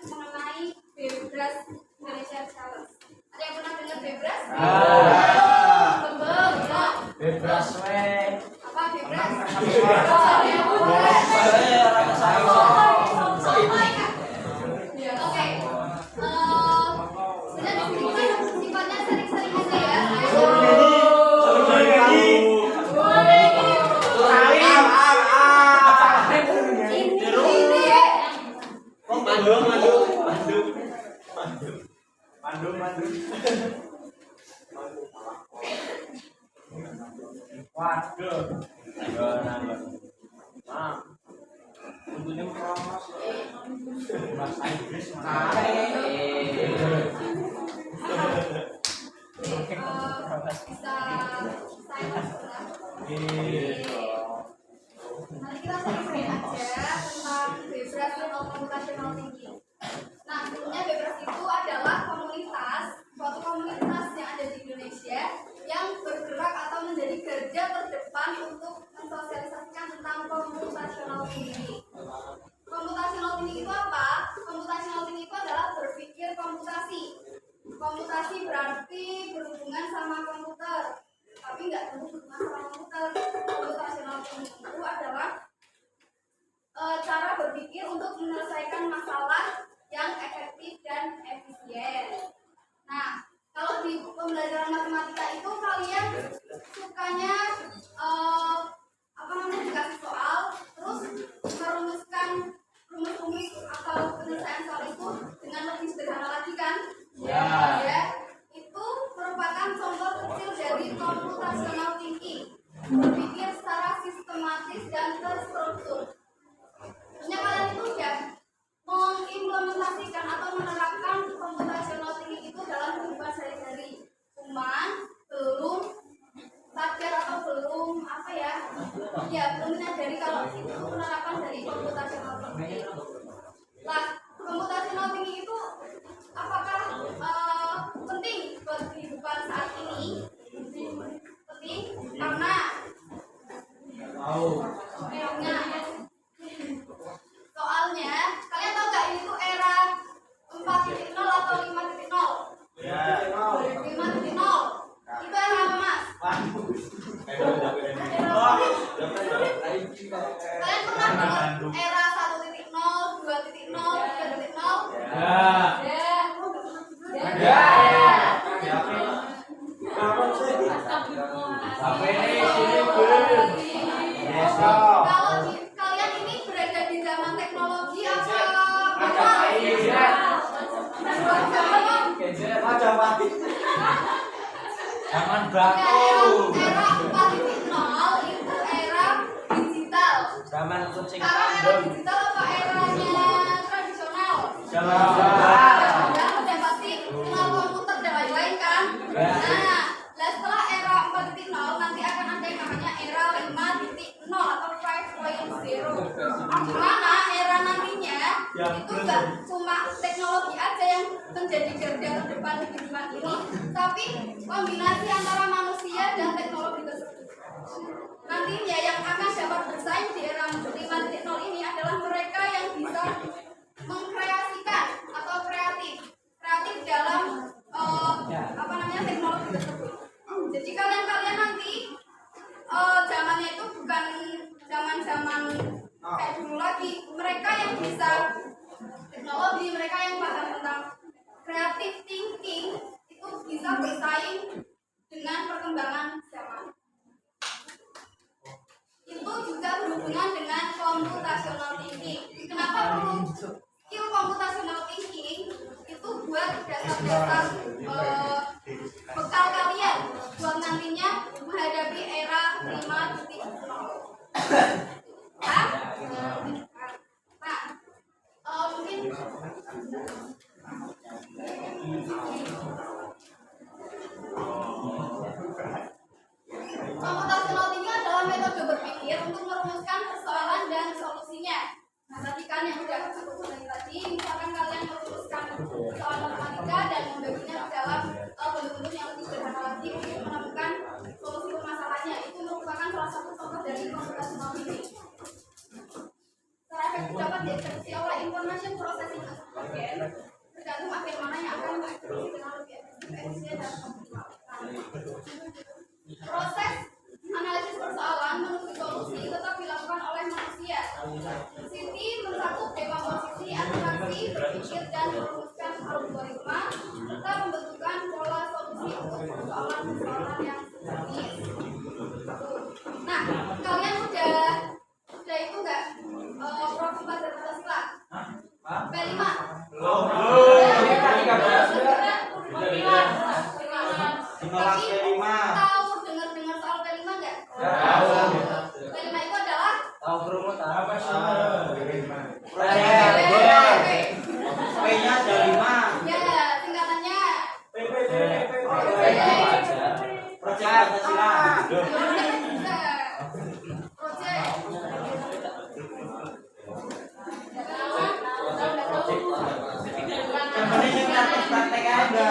mengenai Bebras Indonesia Challenge. Ada yang pernah dengar Bebras? Bebras apa Bebras? Oke. Sebenarnya sifatnya sering-sering aja ya. Waduh. Tentunya promos bahasa Inggris Bisa nanti kita sering-sering aja tentang Bebras atau komputasional tinggi. Nah, sebelumnya Bebras itu adalah suatu komunitas yang ada di Indonesia yang bergerak atau menjadi garda terdepan untuk mensosialisasikan tentang komputasional tinggi. Komputasional tinggi itu apa? Komputasional tinggi itu adalah berpikir komputasi. Komputasi berarti berhubungan sama komputer, tapi nggak berhubungan sama komputer. Komputasional tinggi itu adalah cara berpikir untuk menyelesaikan masalah yang efektif dan efisien. Nah, kalau di pembelajaran matematika itu kalian sukanya dikasih soal, terus merumuskan rumus-rumus atau penyelesaian soal itu dengan lebih sederhana lagi kan? Ya. Itu merupakan contoh kecil dari komputasional thinking. Berpikir secara sistematis dan terstruktur. Maksudnya kalian itu sudah mengimplementasikan atau menerapkan komputasional thinking itu dalam kehidupan sehari-hari. Cuman belum sadar atau belum belum menyadari kalau itu penerapan dari komputasional thinking. Lah, komputasional thinking itu apakah penting buat kehidupan saat ini? Penting karena soalnya kalian tahu nggak ini tuh era 4.0 atau 5.0? 5.0 itu era apa, Mas? Kalian pernah dengar era 1.0, 2.0, 3.0? Kalau kalian ini berada di zaman teknologi apa? Zaman baku. Era 4.0 itu era digital. Zaman kucing Sekarang era digital apa eranya tradisional? Zaman udah pasti kenal komputer dan lain-lain kan? Nah, setelah era 4.0 nanti akan ada yang namanya era 5.0 atau 5.0. Dimana era nantinya itu gak cuma teknologi aja yang menjadi garda terdepan di kehidupan ini, tapi kombinasi antara manusia dan teknologi tersebut. Nantinya yang akan dapat bersaing di era 5.0 ini adalah mereka yang bisa mengkreasikan atau kreatif dalam teknologi tersebut. Jadi kalian nanti zamannya itu bukan zaman kayak dulu lagi. Mereka yang bisa teknologi, mereka yang paham tentang creative thinking itu bisa bersaing dengan perkembangan zaman. Itu juga berhubungan dengan computational thinking. Kenapa perlu skill computational thinking? Itu buat dasar-dasar bekal kalian buat nantinya menghadapi era 5.0. Mungkin computational thinking adalah metode berpikir untuk merumuskan persoalan dan solusinya. Nah, tadi kan yang udah aku sebutkan tadi, misalkan kalian merumuskan soal matematika dan membaginya ke dalam bentuk-bentuk yang lebih sederhana lagi untuk menemukan solusi permasalahannya, itu merupakan salah satu contoh dari computational thinking. Secara efektif dapat dieksekusi oleh information processing again tergantung akhir mana yang akan dikenal lebih efisien dan optimal. Proses analisis persoalan menuju solusi tetap dilakukan oleh manusia. Siti mencakup dekomposisi abstraksi, berpikir dan merumuskan algoritma serta membentukkan pola solusi untuk persoalan-persoalan yang jenis. Nah, kalian udah itu nggak profil belajar Pancasila? P5. Belum. Tahu dengar soal P5 nggak? Tahu. P5 itu adalah Tahu berumur apa sih? P-nya ada 5. ya singkatannya Proyek Pancasila. Contohnya yang praktek ada.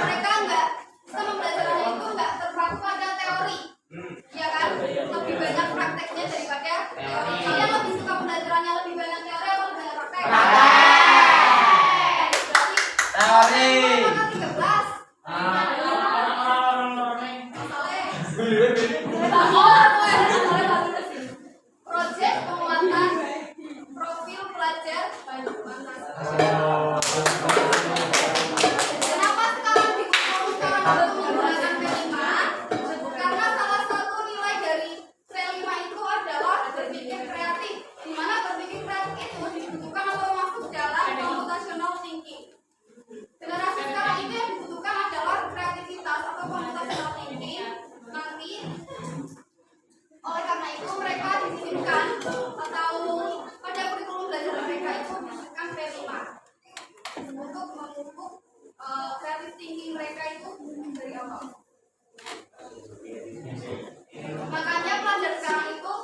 Mereka nggak sama pembelajarannya itu nggak terpaku pada teori, ya kan? Lebih banyak prakteknya daripada teori. Kalian lebih suka pembelajarannya lebih banyak teori atau lebih banyak praktek? Teori. Proyek penguatan profil pelajar Pancasila. Kenapa sekarang menggunakan P5? Karena salah satu nilai dari P5 itu adalah berpikir kreatif. Di mana berpikir kreatif itu dibutuhkan atau masuk dalam computational thinking. Generasi sekarang itu yang dibutuhkan adalah kreativitas atau computational thinking. Nanti oleh karena itu mereka diizinkan atau pada kurikulum belajar mereka itu disebutkan P5 untuk memupuk creative thinking mereka itu dari awal. Makanya pelajar sekarang itu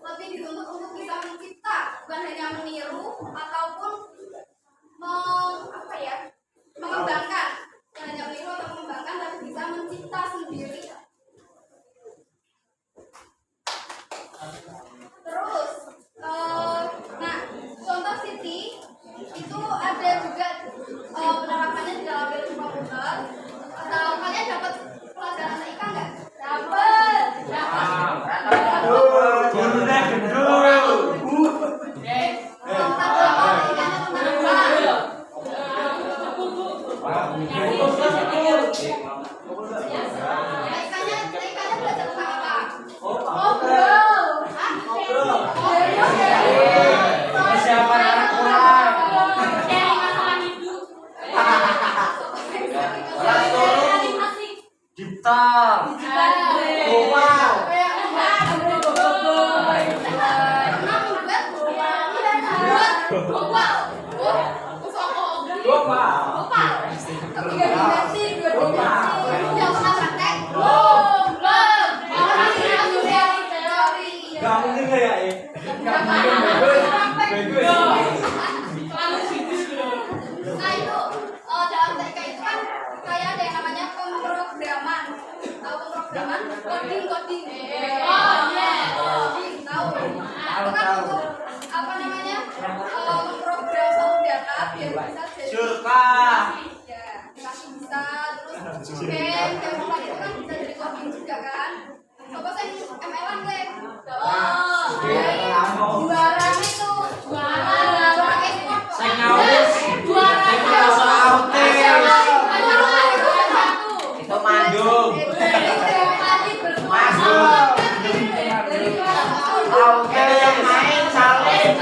lebih dituntut untuk bisa mencipta, bukan hanya meniru ataupun mengembangkan, bukan hanya meniru atau mengembangkan, tapi bisa mencipta sendiri. Terus, nah contoh Siti itu ada juga penerapannya di dalam ilmu komputer. Atau kalian dapat pelajaran TIK nggak? Dapat. Gurunya gendut. TIK-nya belajar tentang apa? Persiapan anak pulang. Gitar. Wow. Gak mungkin kayak ini. Nah itu dalam TK itu kan kayak ada yang namanya pemrograman. Tahu pemrograman? Coding. Tahu. Itu kan untuk apa namanya? Memprogram suatu data biar bisa jadi. Surka. Ya, dikasih bisa terus game lagi itu kan bisa jadi coding juga kan. Coba saya ML-an deh. Juara itu. Juara e-sport. Saya ngawus. Saya merasa autis. Itu mandung. Autis yang main salin.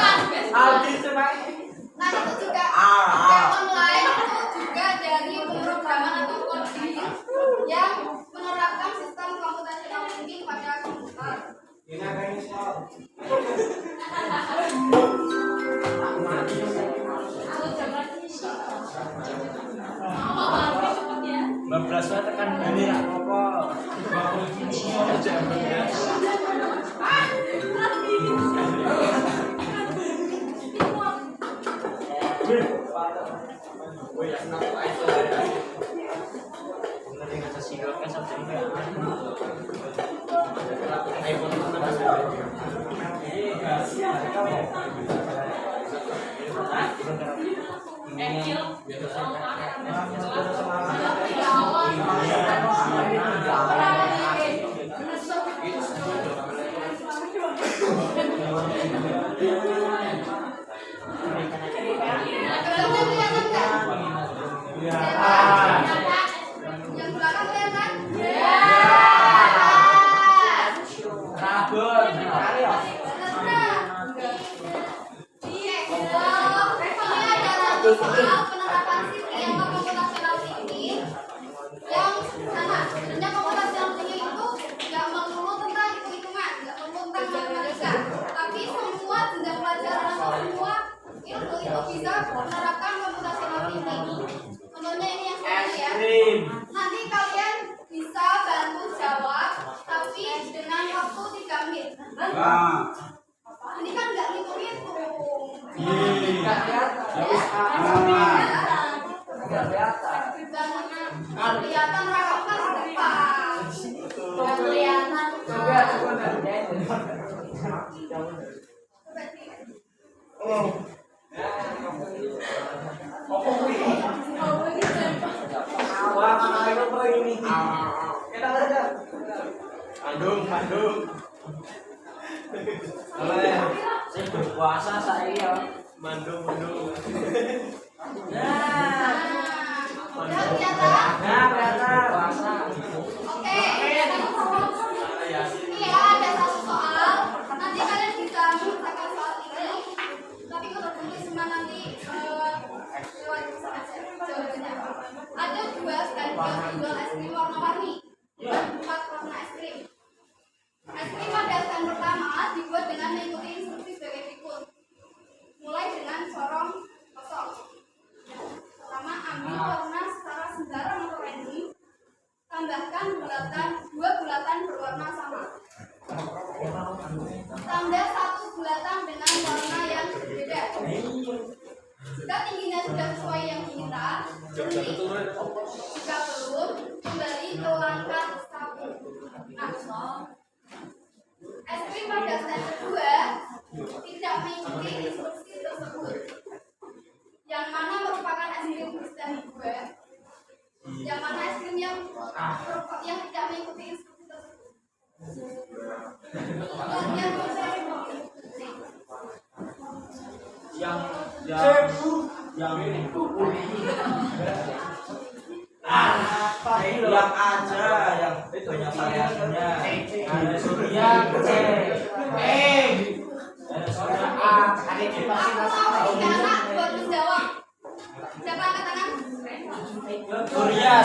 Autis yang main. Nah itu juga game online itu juga dari pemrograman atau coding yang menerapkan sistem computational thinking pada komputer. Bablas wae tekan ngene ra apa. soal penerapan Siti atau komputasional tinggi yang sederhana. Sebenarnya komputasional tinggi itu nggak melulu tentang hitung-hitungan, nggak melulu tentang matematika, tapi semua jenjang pelajaran atau semua ilmu itu bisa menerapkan komputasional tinggi. Contohnya ini yang seperti ya. Nanti kalian bisa bantu jawab, tapi dengan waktu 3 menit. Ini kan nggak hitung-hitung. Kelihatan rapat depan. Kelihatan. Bandung. Saya berpuasa saya. Bandung. Udah kelihatan? Puasa. Oke. Ini ya ada satu soal. Nanti kalian bisa mengerjakan soal ini. Tapi kalau tulis cuma nanti lewat jawabannya. Ada 2 sekaligus menjual es krim warna-warni. 4 warna es krim. Es krim pada stand pertama dibuat dengan mengikuti instruksi sebagai berikut. Mulai dengan corong kosong. Pertama, ambil warna secara sembarang atau random. Tambahkan 2 bulatan berwarna sama. Tambah 1 bulatan dengan warna yang berbeda. Jika tingginya sudah sesuai yang diminta, berhenti. Jika belum, kembali ke langkah 1. Nah, es krim pada stand kedua tidak mengikuti instruksi tersebut. Yang mana merupakan es krim di stand 2? Yang mana es krim yang tidak mengikuti instruksi tersebut? Bagian yang aja yang banyak variasinya. Ada surya C. Ada surya A. Ada kipas aku mau 3 anak buat menjawab. Siapa angkat tangan?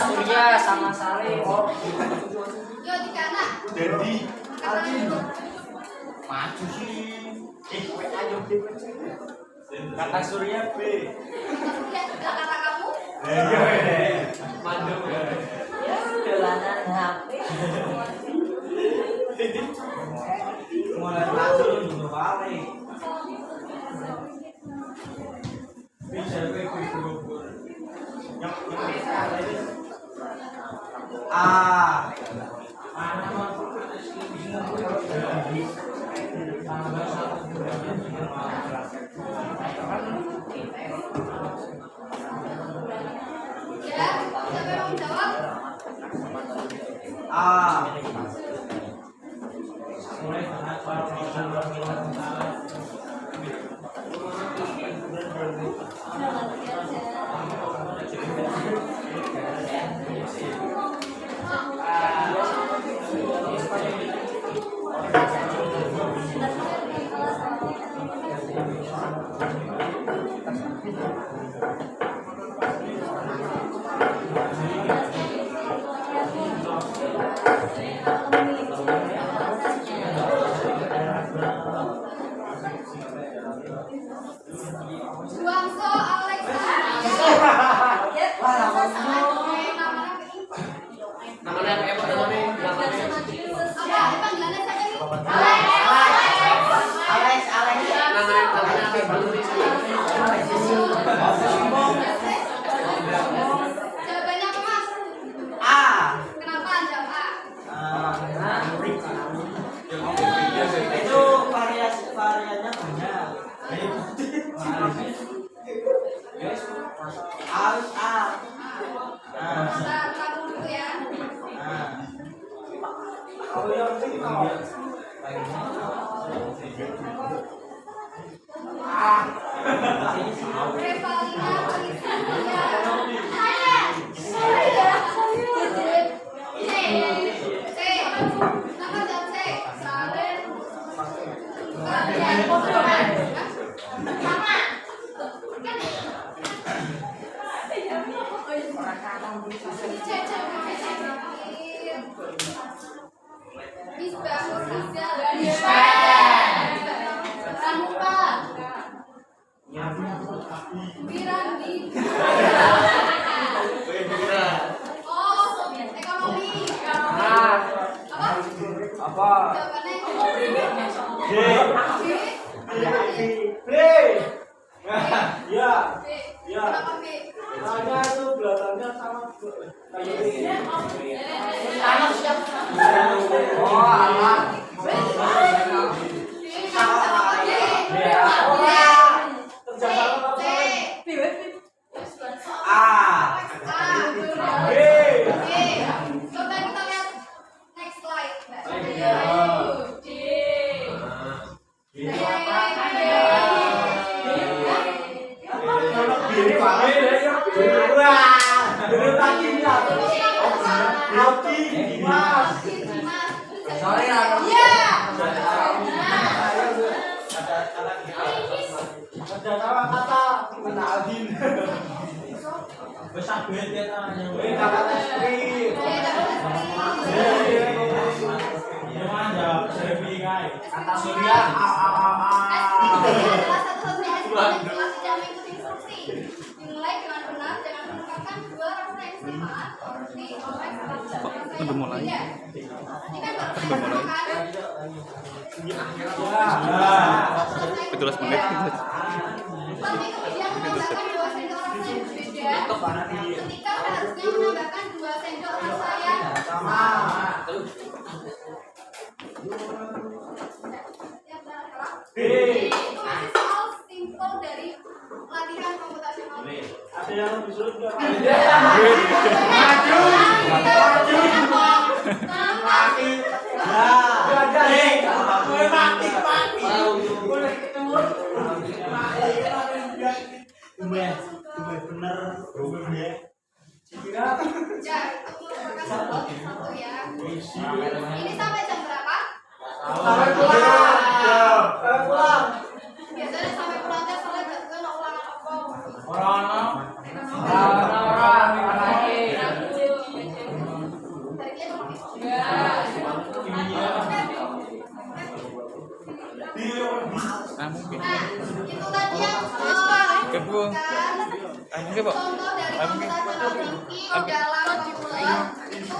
Surya sama Saleh. Yo 3 anak. Dedi. Angkat tangan dulu. Maju sih. Ayo kata surya B. Lihat sebelah kata kamu. Mandung. Dolanan HP. Mulai maju dulu balik. Bisa gue kubur. Yang A. Mana mau Ya, siapa yang mau jawab? A. Juangso Alexa. Namanya apa namanya? Apa panggilannya siapa nih? Jawabannya apa Mas? A. Kenapa jawab A? Itu variannya banyak. Harus A. Bentar, tabung dulu ya. Revalina Felicia. C. Nama jawab C. Salen. Sama. Misbah Nurrizal. Pramuka. Wirandi. Oh, ekonomi. Nah, Apa? apa? Jawabannya G. B. B. Ya. B. Ya. Kenapa B? Soalnya itu belakangnya sama kayak ini. Oh, alah. B. Sama B. Ya. Kerja sama C. A. A. B. B. Coba kita lihat next slide. Sorry, aku. Kerja sama kata gimana Aldin? Besar banget ya tangannya. Kakak istri. Gimana jawab Sebi guys? Kata Surya. adalah satu-satunya SPM yang jelas tidak mengikuti instruksi. Dinilai dengan benar dengan mengungkapkan dua rasa yang sama seperti oleh udah mulai. Ini kan baru kan? 17 menit. Tapi kemudian menambahkan dua sendok rasa yang berbeda ketika seharusnya menambahkan dua sendok rasa yang Sama. B. itu masih soal simpel dari latihan komputasional. Ada yang lebih sulit nggak? Maju. Mati. Ya. Gue mati. Boleh ketemu. Bener. Kira. Ya, itu merupakan satu ya. Ini sampai jam berapa? Sampai pulang. Sampai pulang. Biasanya sampai pulang teh soalnya biasanya nggak ulangan apa. Orang-orang lagi. Dari dia dong. Ah, mungkin. Nah, itu tadi yang Kepo. Ah, mungkin, Pak. contoh dari Ah, mungkin. komputasional thinking dalam memulai itu